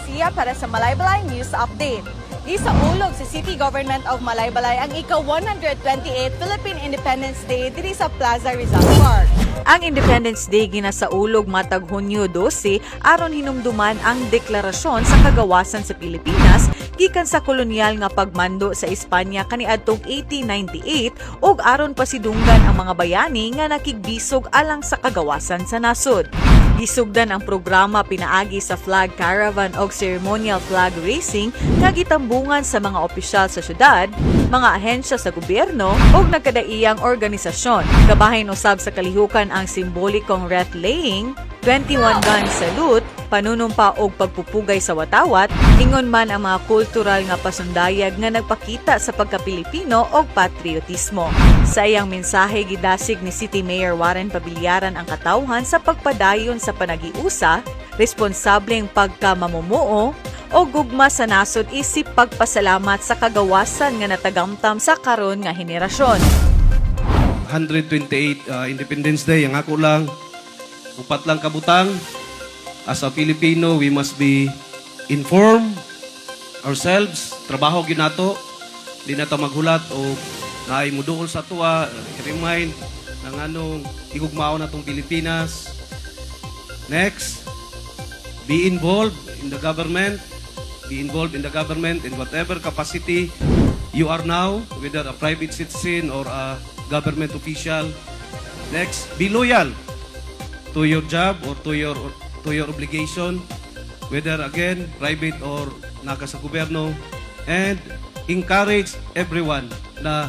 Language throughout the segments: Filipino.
Garcia para sa Malaybalay News Update. Gisaulog sa City Government of Malaybalay ang ika-128 Philippine Independence Day diri sa Plaza Rizal Park. Ang Independence Day ginasaulog matag Hunyo 12 aron hinumduman ang deklarasyon sa kagawasan sa Pilipinas gikan sa kolonyal nga pagmando sa Espanya kaniadtong 1898 ug aron pasidunggan ang mga bayani nga nakigbisog alang sa kagawasan sa nasod. Gisugdan ang programa pinaagi sa flag caravan o ceremonial flag racing nga gitambungan sa mga opisyal sa syudad, mga ahensya sa gobyerno o nagkadaiyang organisasyon. Kabahin usab sa kalihukan ang simbolikong wreath laying, 21 gun salute, panunumpa og pagpupugay sa watawat, ingon man ang mga kultural nga pasundayag nga nagpakita sa pagka-Pilipino og patriotismo. Sa iyang mensahe gidasig ni City Mayor Warren Pabillaran ang katawhan sa pagpadayon sa panagiusa, responsableng pagkamamumuo o gugma sa nasod isip pagpasalamat sa kagawasan nga natagamtam sa karon nga henerasyon. 128 Independence Day, ang ako lang, upat lang kabutang. As a Filipino, we must be informed ourselves. Trabaho ginato, di na ta maghulat o naay muduol sa tuwa, i-remind ng anong igugmao na tong Pilipinas. Next, be involved in the government. Be involved in the government in whatever capacity you are now, whether a private citizen or a government official. Next, be loyal to your job or to your obligation, whether again private or naka sa gobyerno, and encourage everyone na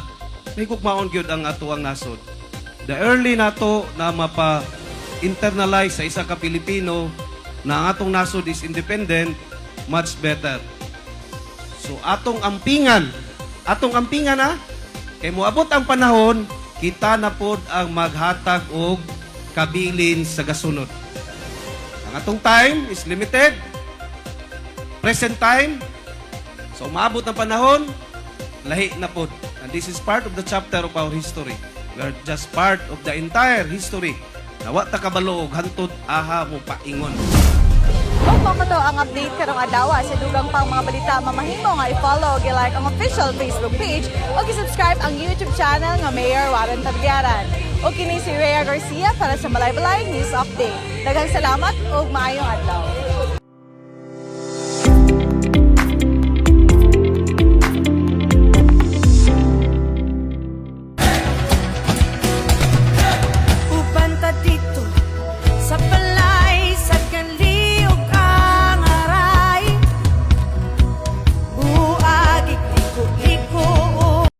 may kukmaon gyud ang atuang nasod. The early nato na mapa-internalize sa isa ka Pilipino na ang atong nasod is independent, much better. So atong ampingan ha, kay moabot ang panahon, kita na pod ang maghatag og kabilin sa gasunod. Ang atong time is limited. Present time. So maabot ang panahon, lahi na pod. And this is part of the chapter of our history. We are just part of the entire history. Nawa ta kabalo og hantod aha mo paingon. Kung makato ang update karong adlaw sa dugang pang mga balita mamahimo nga i-follow og i-like ang official Facebook page o i-subscribe ang YouTube channel nga Mayor Warren Pabillaran. O kini si Rhea Garcia para sa Malaybalay News Update. Daghang salamat ug maayong adlaw.